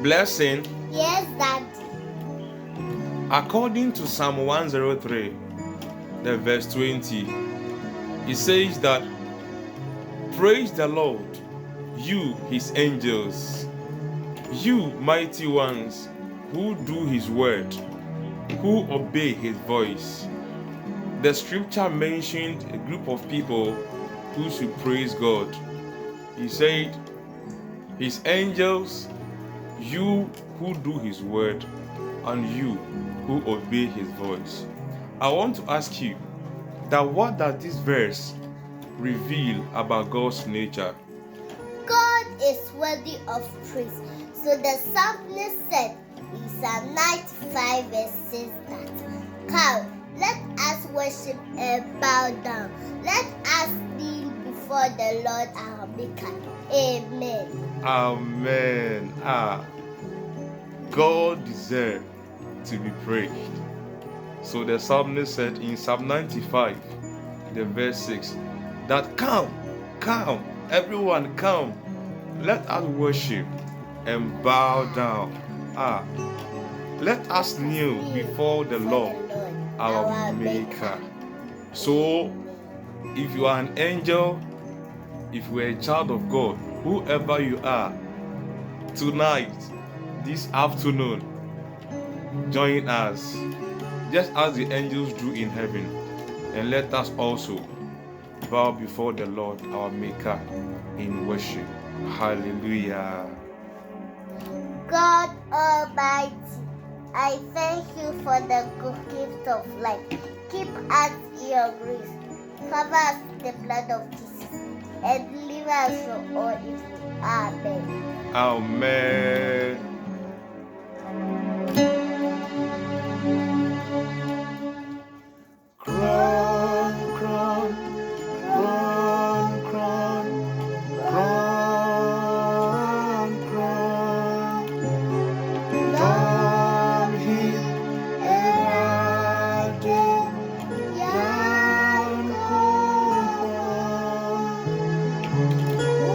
Blessing. Yes, Daddy. According to Psalm 103, the verse 20, it says that, praise the Lord, you his angels, you mighty ones who do his word, who obey his voice. The scripture mentioned a group of people who should praise God. He said, his angels, you who do his word, and you who obey his voice. I want to ask you that what does this verse reveal about God's nature? God is worthy of praise. So the psalmist said in Psalm 95 verse 6 that, come, let us worship and bow down. Let us kneel before the Lord our Maker. Amen. Amen. God deserves to be praised. So the psalmist said in Psalm 95, the verse 6, that come, everyone come, let us worship and bow down. Let us kneel before the Lord, our Maker. So, if you are an angel, if you are a child of God, whoever you are, tonight, this afternoon, join us, just as the angels do in heaven, and let us also bow before the Lord, our Maker, in worship. Hallelujah. God Almighty, I thank you for the good gift of life. Keep us in your grace. Cover us with the blood of Jesus and deliver us from all evil. Amen. Amen. Kronkron, Kronkron, Kronkron. Dɔm Hen Awurade Nyankopɔn,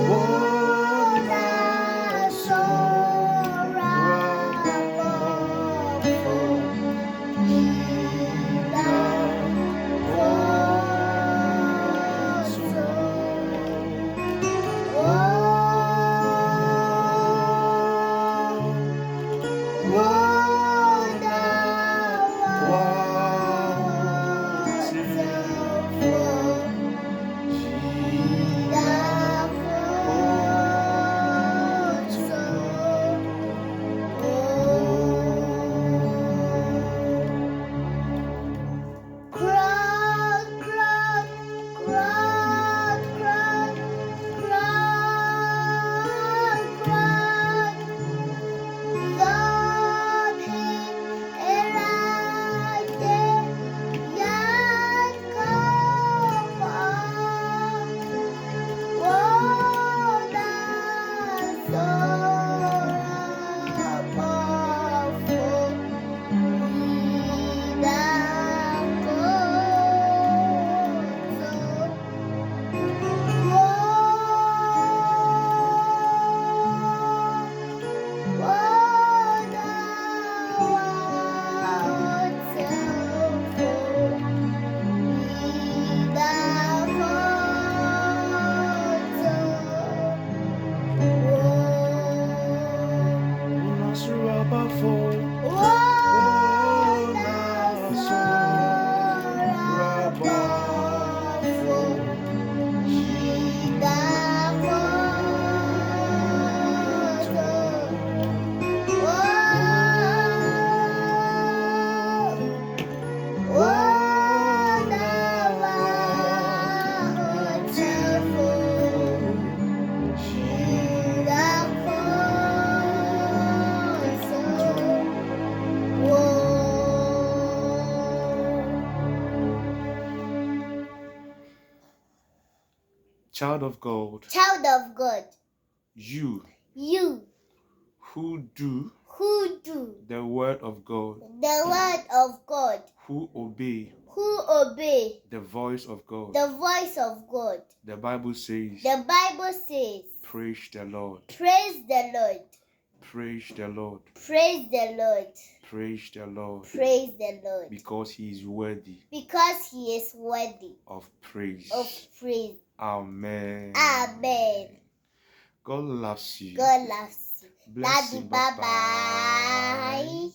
wɔna soro Abofo, Child of God, you who do the word of God, who obey the voice of God. The Bible says, praise the Lord. Praise the Lord. Praise the Lord. Praise the Lord. Praise the Lord. Because he is worthy. Because he is worthy Of praise. of praise. Amen. Amen. God loves you. God loves you. Bless Daddy, you. bye-bye.